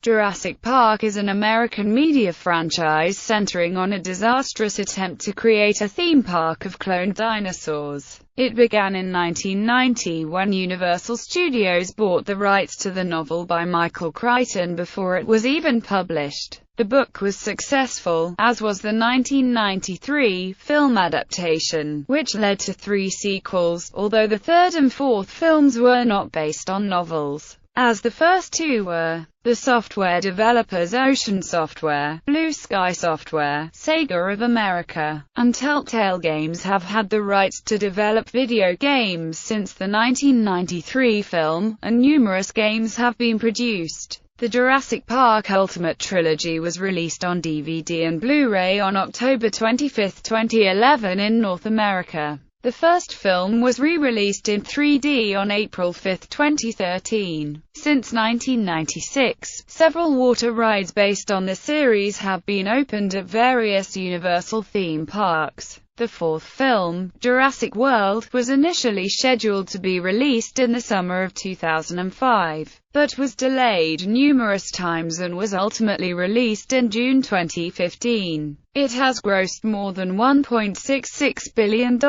Jurassic Park is an American media franchise centering on a disastrous attempt to create a theme park of cloned dinosaurs. It began in 1990 when Universal Studios bought the rights to the novel by Michael Crichton before it was even published. The book was successful, as was the 1993 film adaptation, which led to 3 sequels, although the third and fourth films were not based on novels, as the first 2 were. The software developers Ocean Software, Blue Sky Software, Sega of America, and Telltale Games have had the rights to develop video games since the 1993 film, and numerous games have been produced. The Jurassic Park Ultimate Trilogy was released on DVD and Blu-ray on October 25, 2011 in North America. The first film was re-released in 3D on April 5, 2013. Since 1996, several water rides based on the series have been opened at various Universal theme parks. The fourth film, Jurassic World, was initially scheduled to be released in the summer of 2005, but was delayed numerous times and was ultimately released in June 2015. It has grossed more than $1.66 billion,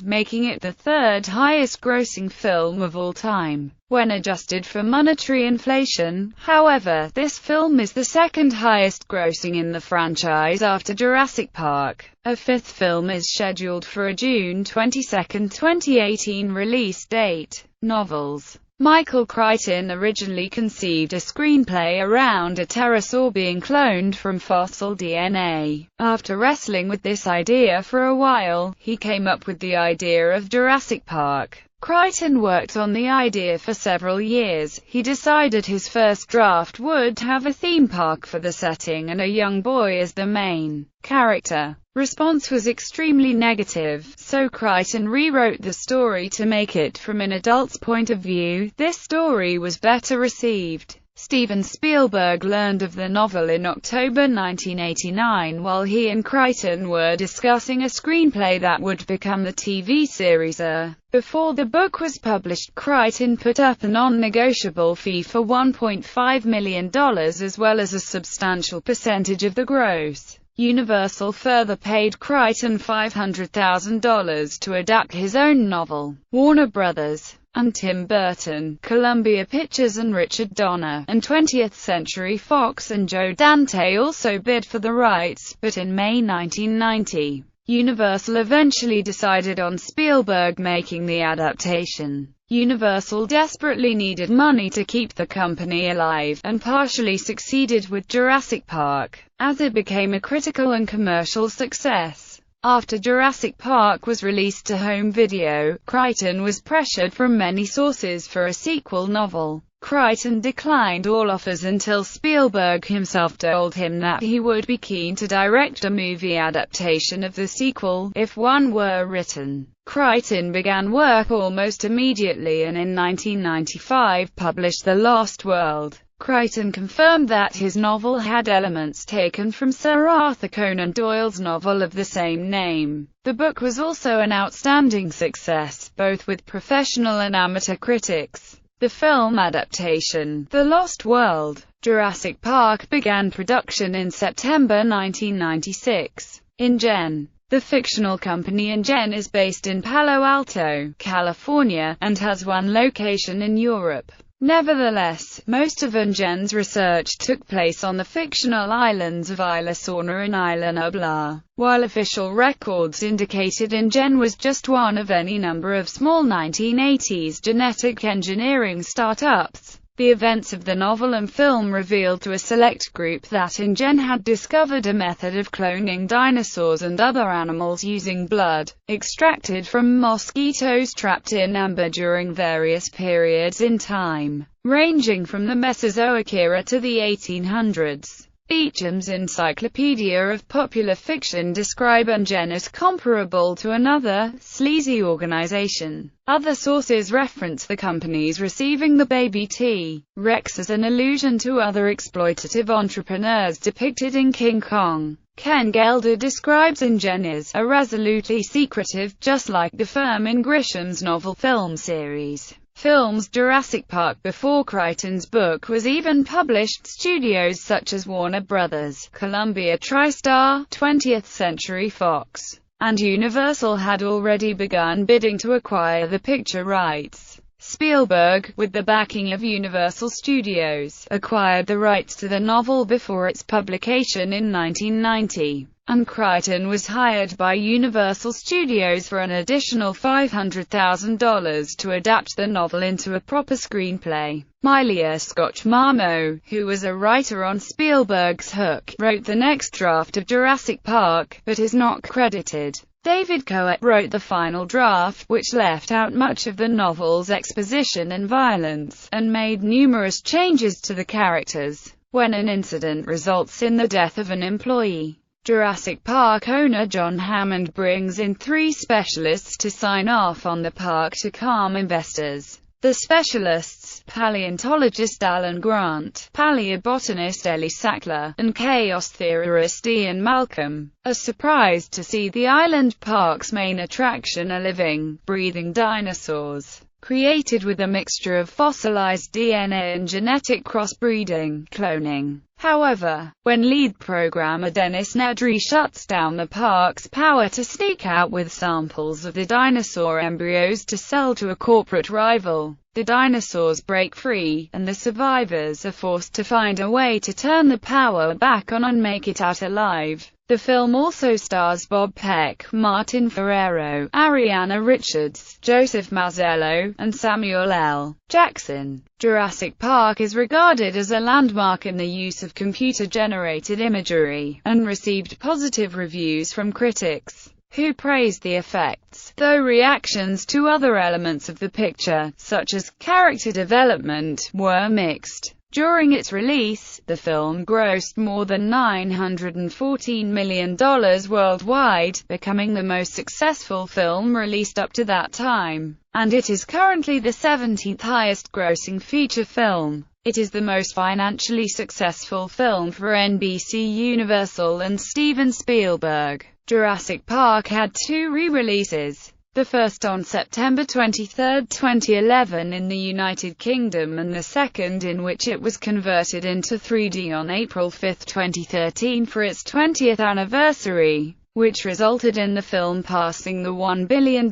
making it the third highest-grossing film of all time. When adjusted for monetary inflation, however, this film is the second highest grossing in the franchise after Jurassic Park. A fifth film is scheduled for a June 22, 2018 release date. Novels. Michael Crichton originally conceived a screenplay around a pterosaur being cloned from fossil DNA. After wrestling with this idea for a while, he came up with the idea of Jurassic Park. Crichton worked on the idea for several years. He decided his first draft would have a theme park for the setting and a young boy as the main character. Response was extremely negative, so Crichton rewrote the story to make it from an adult's point of view. This story was better received. Steven Spielberg learned of the novel in October 1989 while he and Crichton were discussing a screenplay that would become the TV series. Before the book was published, Crichton put up a non-negotiable fee for $1.5 million as well as a substantial percentage of the gross. Universal further paid Crichton $500,000 to adapt his own novel. Warner Brothers and Tim Burton, Columbia Pictures and Richard Donner, and 20th Century Fox and Joe Dante also bid for the rights, but in May 1990, Universal eventually decided on Spielberg making the adaptation. Universal desperately needed money to keep the company alive, and partially succeeded with Jurassic Park, as it became a critical and commercial success. After Jurassic Park was released to home video, Crichton was pressured from many sources for a sequel novel. Crichton declined all offers until Spielberg himself told him that he would be keen to direct a movie adaptation of the sequel, if one were written. Crichton began work almost immediately and in 1995 published The Lost World. Crichton confirmed that his novel had elements taken from Sir Arthur Conan Doyle's novel of the same name. The book was also an outstanding success, both with professional and amateur critics. The film adaptation, The Lost World, Jurassic Park, began production in September 1996. InGen. The fictional company InGen is based in Palo Alto, California, and has one location in Europe. Nevertheless, most of InGen's research took place on the fictional islands of Isla Sorna and Isla Nublar, while official records indicated InGen was just one of any number of small 1980s genetic engineering startups. The events of the novel and film revealed to a select group that InGen had discovered a method of cloning dinosaurs and other animals using blood extracted from mosquitoes trapped in amber during various periods in time, ranging from the Mesozoic era to the 1800s. Beecham's Encyclopedia of Popular Fiction describe InGen as comparable to another, sleazy organization. Other sources reference the companies receiving the baby T-Rex as an allusion to other exploitative entrepreneurs depicted in King Kong. Ken Gelder describes InGen as a resolutely secretive, just like the firm in Grisham's novel film series. films Jurassic Park before Crichton's book was even published. Studios such as Warner Brothers, Columbia TriStar, 20th Century Fox, and Universal had already begun bidding to acquire the picture rights. Spielberg, with the backing of Universal Studios, acquired the rights to the novel before its publication in 1990, and Crichton was hired by Universal Studios for an additional $500,000 to adapt the novel into a proper screenplay. Milia Scott-Marmo, who was a writer on Spielberg's Hook, wrote the next draft of Jurassic Park, but is not credited. David Coet wrote the final draft, which left out much of the novel's exposition and violence, and made numerous changes to the characters. When an incident results in the death of an employee, Jurassic Park owner John Hammond brings in 3 specialists to sign off on the park to calm investors. The specialists, paleontologist Alan Grant, paleobotanist Ellie Sackler, and chaos theorist Ian Malcolm, are surprised to see the island park's main attraction are living, breathing dinosaurs, created with a mixture of fossilized DNA and genetic crossbreeding, cloning. However, when lead programmer Dennis Nedry shuts down the park's power to sneak out with samples of the dinosaur embryos to sell to a corporate rival, the dinosaurs break free, and the survivors are forced to find a way to turn the power back on and make it out alive. The film also stars Bob Peck, Martin Ferrero, Ariana Richards, Joseph Mazzello, and Samuel L. Jackson. Jurassic Park is regarded as a landmark in the use of computer-generated imagery, and received positive reviews from critics, who praised the effects, though reactions to other elements of the picture, such as character development, were mixed. During its release, the film grossed more than $914 million worldwide, becoming the most successful film released up to that time, and it is currently the 17th highest-grossing feature film. It is the most financially successful film for NBC Universal and Steven Spielberg. Jurassic Park had 2 re-releases. The first on September 23, 2011 in the United Kingdom, and the second in which it was converted into 3D on April 5, 2013 for its 20th anniversary, which resulted in the film passing the $1 billion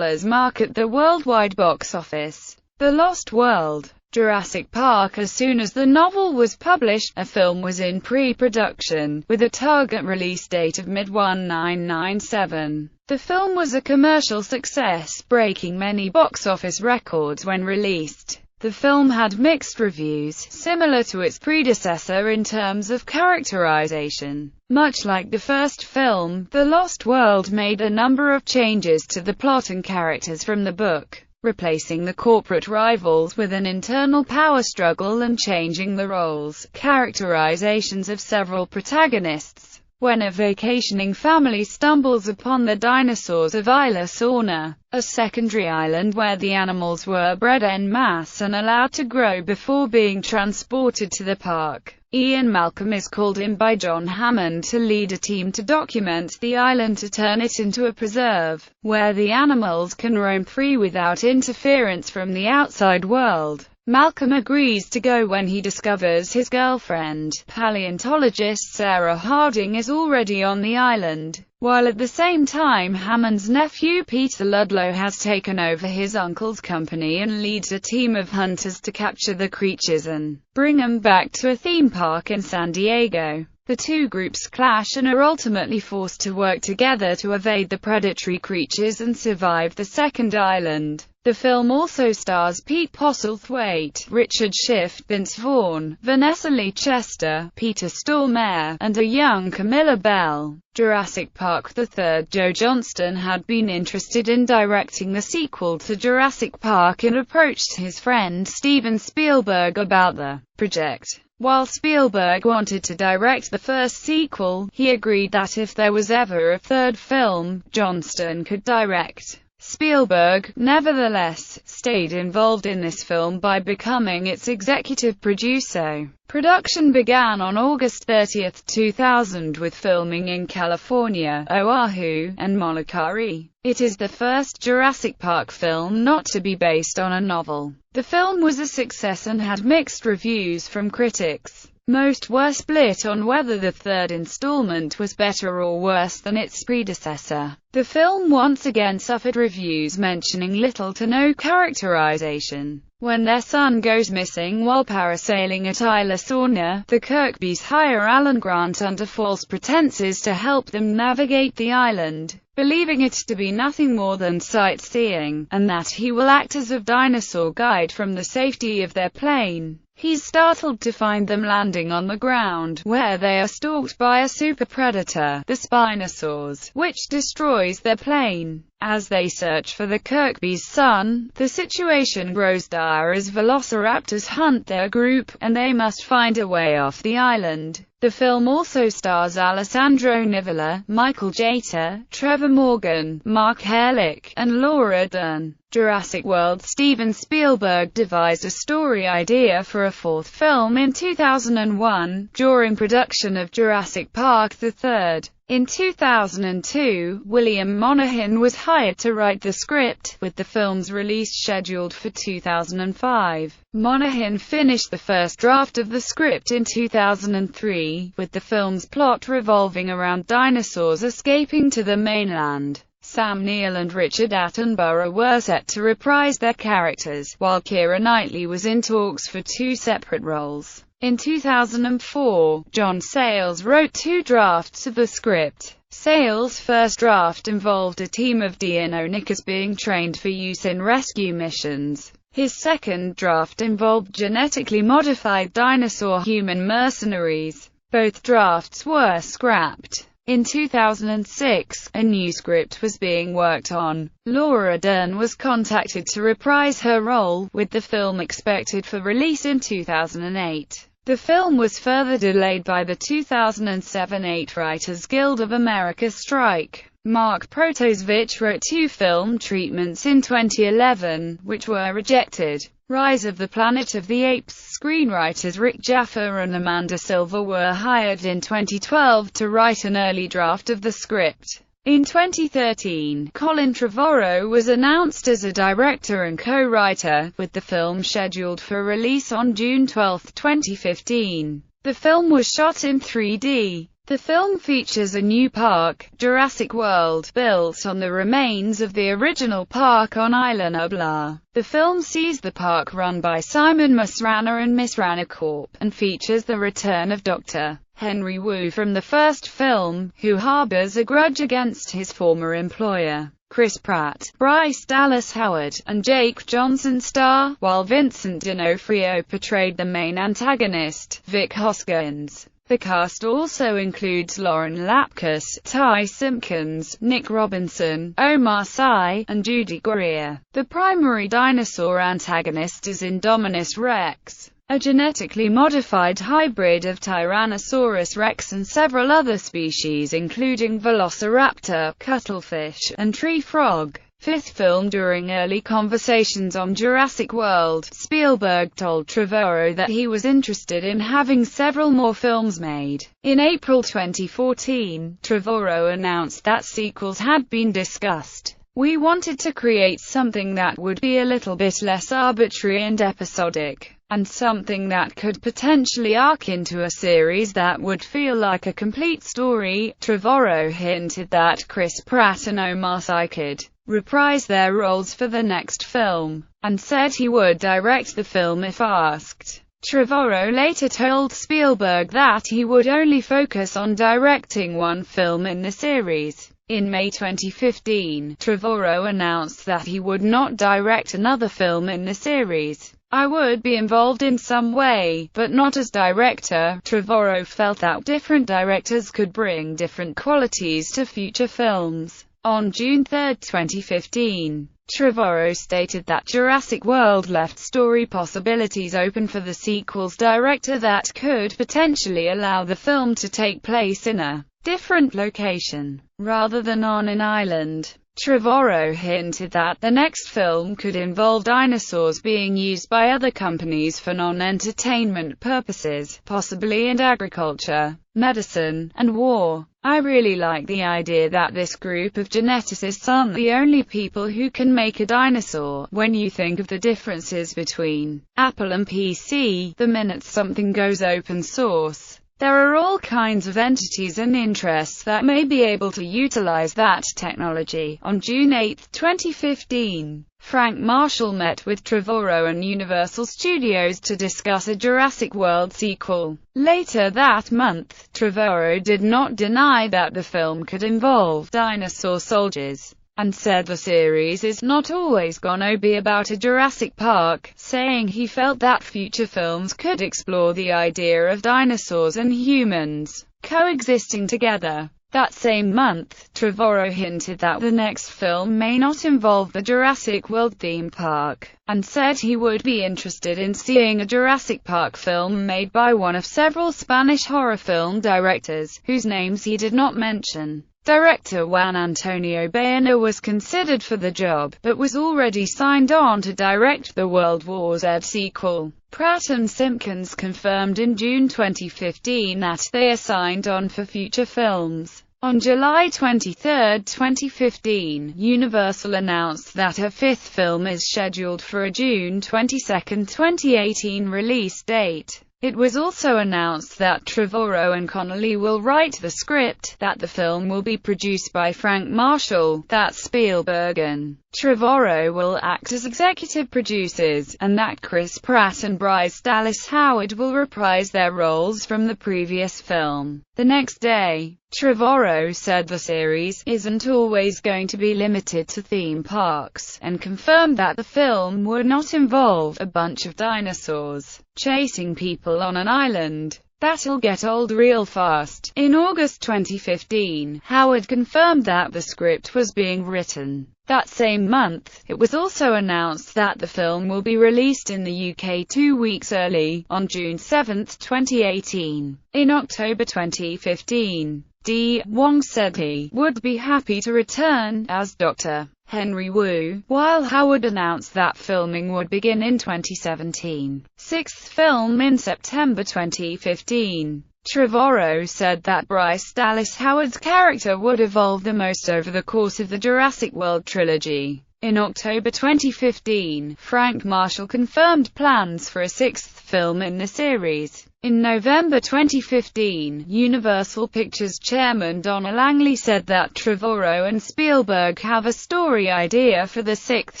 mark at the worldwide box office. The Lost World. Jurassic Park. As soon as the novel was published, a film was in pre-production, with a target release date of mid-1997. The film was a commercial success, breaking many box office records when released. The film had mixed reviews, similar to its predecessor in terms of characterization. Much like the first film, The Lost World made a number of changes to the plot and characters from the book, replacing the corporate rivals with an internal power struggle and changing the roles, characterizations of several protagonists. When a vacationing family stumbles upon the dinosaurs of Isla Sorna, a secondary island where the animals were bred en masse and allowed to grow before being transported to the park, Ian Malcolm is called in by John Hammond to lead a team to document the island to turn it into a preserve, where the animals can roam free without interference from the outside world. Malcolm agrees to go when he discovers his girlfriend, paleontologist Sarah Harding, is already on the island, while at the same time Hammond's nephew Peter Ludlow has taken over his uncle's company and leads a team of hunters to capture the creatures and bring them back to a theme park in San Diego. The two groups clash and are ultimately forced to work together to evade the predatory creatures and survive the second island. The film also stars Pete Postlethwaite, Richard Schiff, Vince Vaughn, Vanessa Lee Chester, Peter Stormare, and a young Camilla Bell. Jurassic Park. The third, Joe Johnston, had been interested in directing the sequel to Jurassic Park and approached his friend Steven Spielberg about the project. While Spielberg wanted to direct the first sequel, he agreed that if there was ever a third film, Johnston could direct. Spielberg, nevertheless, stayed involved in this film by becoming its executive producer. Production began on August 30, 2000 with filming in California, Oahu, and Molokai. It is the first Jurassic Park film not to be based on a novel. The film was a success and had mixed reviews from critics. Most were split on whether the third installment was better or worse than its predecessor. The film once again suffered reviews mentioning little to no characterization. When their son goes missing while parasailing at Isla Sorna, the Kirkbys hire Alan Grant under false pretenses to help them navigate the island, believing it to be nothing more than sightseeing, and that he will act as a dinosaur guide from the safety of their plane. He's startled to find them landing on the ground, where they are stalked by a super predator, the Spinosaurs, which destroys their plane. As they search for the Kirkby's son, the situation grows dire as velociraptors hunt their group, and they must find a way off the island. The film also stars Alessandro Nivola, Michael Jata, Trevor Morgan, Mark Herlick, and Laura Dern. Jurassic World. Steven Spielberg devised a story idea for a fourth film in 2001, during production of Jurassic Park the Third. In 2002, William Monahan was hired to write the script, with the film's release scheduled for 2005. Monahan finished the first draft of the script in 2003, with the film's plot revolving around dinosaurs escaping to the mainland. Sam Neill and Richard Attenborough were set to reprise their characters, while Keira Knightley was in talks for two separate roles. In 2004, John Sayles wrote two drafts of the script. Sayles' first draft involved a team of dino-knickers being trained for use in rescue missions. His second draft involved genetically modified dinosaur-human mercenaries. Both drafts were scrapped. In 2006, a new script was being worked on. Laura Dern was contacted to reprise her role, with the film expected for release in 2008. The film was further delayed by the 2007-8 Writers Guild of America strike. Mark Protosevich wrote two film treatments in 2011, which were rejected. Rise of the Planet of the Apes screenwriters Rick Jaffa and Amanda Silver were hired in 2012 to write an early draft of the script. In 2013, Colin Trevorrow was announced as a director and co-writer, with the film scheduled for release on June 12, 2015. The film was shot in 3D. The film features a new park, Jurassic World, built on the remains of the original park on Isla Nublar. The film sees the park run by Simon Masrana and Misrana Corp., and features the return of Dr. Henry Wu from the first film, who harbors a grudge against his former employer. Chris Pratt, Bryce Dallas Howard, and Jake Johnson star, while Vincent D'Onofrio portrayed the main antagonist, Vic Hoskins. The cast also includes Lauren Lapkus, Ty Simpkins, Nick Robinson, Omar Sy, and Judy Greer. The primary dinosaur antagonist is Indominus Rex, a genetically modified hybrid of Tyrannosaurus rex and several other species including velociraptor, cuttlefish, and tree frog. Fifth film. During early conversations on Jurassic World, Spielberg told Trevorrow that he was interested in having several more films made. In April 2014, Trevorrow announced that sequels had been discussed. "We wanted to create something that would be a little bit less arbitrary and episodic, and something that could potentially arc into a series that would feel like a complete story." Trevorrow hinted that Chris Pratt and Omar Sy could reprise their roles for the next film, and said he would direct the film if asked. Trevorrow later told Spielberg that he would only focus on directing one film in the series. In May 2015, Trevorrow announced that he would not direct another film in the series. "I would be involved in some way, but not as director." Trevorrow felt that different directors could bring different qualities to future films. On June 3, 2015, Trevorrow stated that Jurassic World left story possibilities open for the sequel's director that could potentially allow the film to take place in a different location, rather than on an island. Trevorrow hinted that the next film could involve dinosaurs being used by other companies for non-entertainment purposes, possibly in agriculture, medicine, and war. I really like the idea that this group of geneticists aren't the only people who can make a dinosaur. When you think of the differences between Apple and PC, the minute something goes open source, there are all kinds of entities and interests that may be able to utilize that technology. On June 8, 2015, Frank Marshall met with Trevorrow and Universal Studios to discuss a Jurassic World sequel. Later that month, Trevorrow did not deny that the film could involve dinosaur soldiers, and said the series is not always gonna be about a Jurassic Park, saying he felt that future films could explore the idea of dinosaurs and humans coexisting together. That same month, Trevorrow hinted that the next film may not involve the Jurassic World theme park, and said he would be interested in seeing a Jurassic Park film made by one of several Spanish horror film directors, whose names he did not mention. Director Juan Antonio Bayona was considered for the job, but was already signed on to direct the World War Z sequel. Pratt and Simpkins confirmed in June 2015 that they are signed on for future films. On July 23, 2015, Universal announced that her fifth film is scheduled for a June 22, 2018 release date. It was also announced that Trevorrow and Connolly will write the script, that the film will be produced by Frank Marshall, that Spielberg and Trevorrow will act as executive producers, and that Chris Pratt and Bryce Dallas Howard will reprise their roles from the previous film. The next day, Trevorrow said the series isn't always going to be limited to theme parks, and confirmed that the film would not involve a bunch of dinosaurs chasing people on an island. That'll get old real fast. In August 2015, Howard confirmed that the script was being written. That same month, it was also announced that the film will be released in the UK 2 weeks early, on June 7, 2018. In October 2015, D. Wong said he would be happy to return as Dr. Henry Wu, while Howard announced that filming would begin in 2017. Sixth film in September 2015. Trevorrow said that Bryce Dallas Howard's character would evolve the most over the course of the Jurassic World trilogy. In October 2015, Frank Marshall confirmed plans for a sixth film in the series. In November 2015, Universal Pictures chairman Donna Langley said that Trevorrow and Spielberg have a story idea for the sixth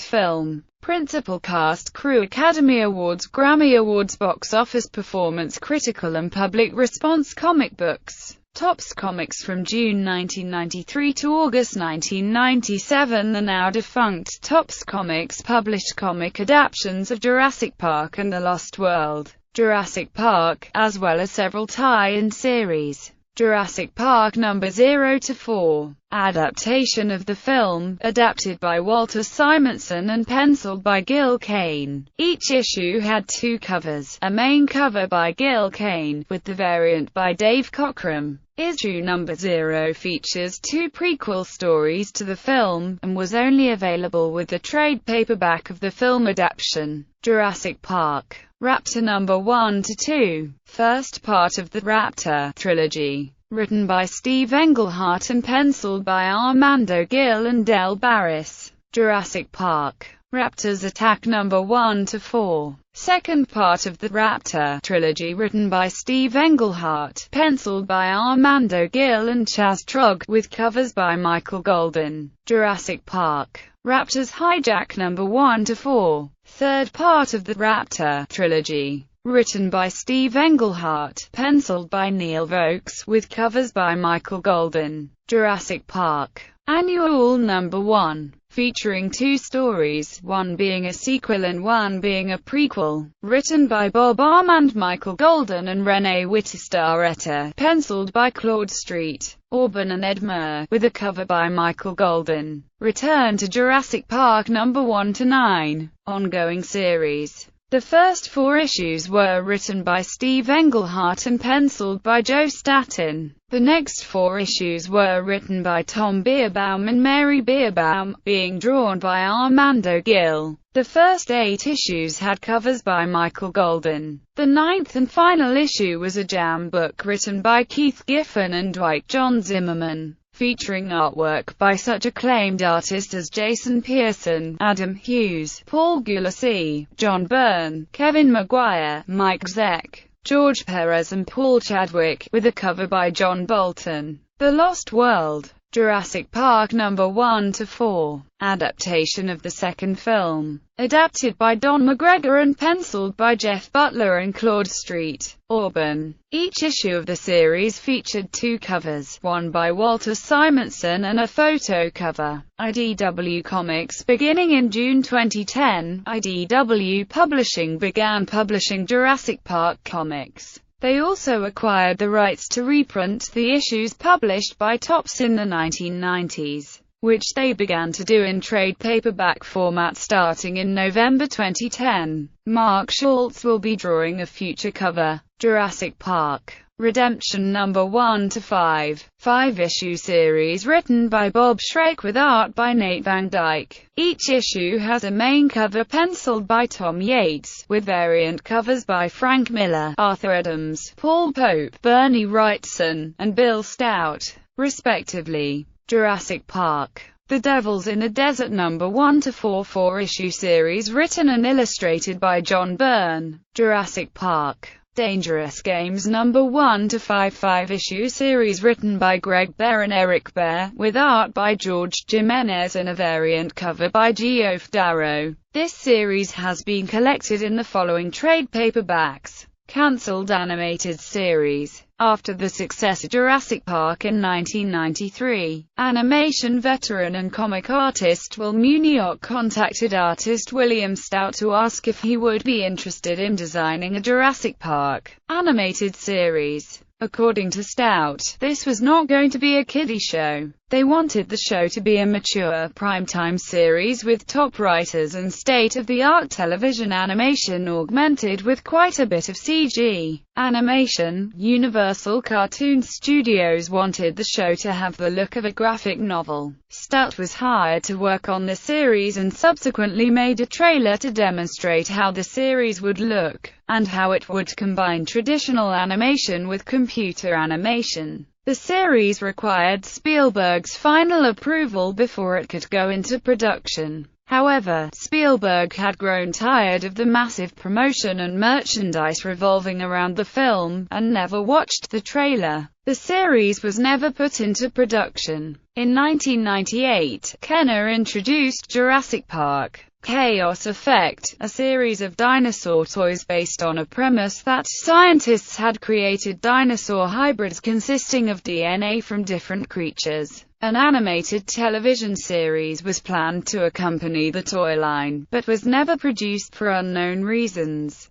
film. Principal cast, crew, Academy Awards, Grammy Awards, box office performance, critical and public response. Comic books. Topps Comics from June 1993 to August 1997. The now defunct Topps Comics published comic adaptations of Jurassic Park and The Lost World. Jurassic Park, as well as several tie-in series. Jurassic Park No. 0 to 4. Adaptation of the film, adapted by Walter Simonson and penciled by Gil Kane. Each issue had two covers, a main cover by Gil Kane, with the variant by Dave Cockrum. Issue No. 0 features two prequel stories to the film, and was only available with the trade paperback of the film adaptation. Jurassic Park. Raptor No. 1 to 2. First part of the Raptor trilogy. Written by Steve Englehart and penciled by Armando Gil and Del Barris. Jurassic Park. Raptors Attack No. 1 to 4. Second part of the Raptor trilogy, written by Steve Englehart, penciled by Armando Gil and Chaz Trog, with covers by Michael Golden. Jurassic Park. Raptors Hijack No. 1 to 4. Third part of the Raptor trilogy. Written by Steve Englehart, penciled by Neil Vokes, with covers by Michael Golden. Jurassic Park. Annual No. 1. Featuring two stories, one being a sequel and one being a prequel. Written by Bob Armand, Michael Golden and Renee Wittestar-Etta. Penciled by Claude Street, Auburn and Ed Murr, with a cover by Michael Golden. Return to Jurassic Park No. 1 to 9. Ongoing series. The first 4 issues were written by Steve Englehart and penciled by Joe Staton. The next 4 issues were written by Tom Bierbaum and Mary Bierbaum, being drawn by Armando Gil. The first 8 issues had covers by Michael Golden. The 9th and final issue was a jam book written by Keith Giffen and Dwight John Zimmerman, featuring artwork by such acclaimed artists as Jason Pearson, Adam Hughes, Paul Gulacy, John Byrne, Kevin Maguire, Mike Zeck, George Perez and Paul Chadwick, with a cover by John Bolton. The Lost World, Jurassic Park No. 1-4, adaptation of the second film, adapted by Don McGregor and penciled by Jeff Butler and Claude Street, Auburn. Each issue of the series featured 2 covers, one by Walter Simonson and a photo cover. IDW Comics. Beginning in June 2010, IDW Publishing began publishing Jurassic Park comics. They also acquired the rights to reprint the issues published by Topps in the 1990s, which they began to do in trade paperback format starting in November 2010. Mark Schultz will be drawing a future cover. Jurassic Park Redemption No. 1-5, 5-issue series written by Bob Schrake with art by Nate Van Dyke. Each issue has a main cover penciled by Tom Yates, with variant covers by Frank Miller, Arthur Adams, Paul Pope, Bernie Wrightson, and Bill Stout, respectively. Jurassic Park The Devils in the Desert No. 1-4, 4-issue series written and illustrated by John Byrne. Jurassic Park Dangerous Games No. 1-5, 5-issue series written by Greg Bear and Eric Bear, with art by George Jimenez and a variant cover by Geoff Darrow. This series has been collected in the following trade paperbacks. Cancelled animated series. After the success of Jurassic Park in 1993, animation veteran and comic artist Will Munioc contacted artist William Stout to ask if he would be interested in designing a Jurassic Park animated series. According to Stout, this was not going to be a kiddie show. They wanted the show to be a mature, primetime series with top writers and state-of-the-art television animation augmented with quite a bit of CG animation. Universal Cartoon Studios wanted the show to have the look of a graphic novel. Stout was hired to work on the series and subsequently made a trailer to demonstrate how the series would look, and how it would combine traditional animation with computer animation. The series required Spielberg's final approval before it could go into production. However, Spielberg had grown tired of the massive promotion and merchandise revolving around the film, and never watched the trailer. The series was never put into production. In 1998, Kenner introduced Jurassic Park Chaos Effect, a series of dinosaur toys based on a premise that scientists had created dinosaur hybrids consisting of DNA from different creatures. An animated television series was planned to accompany the toy line, but was never produced for unknown reasons.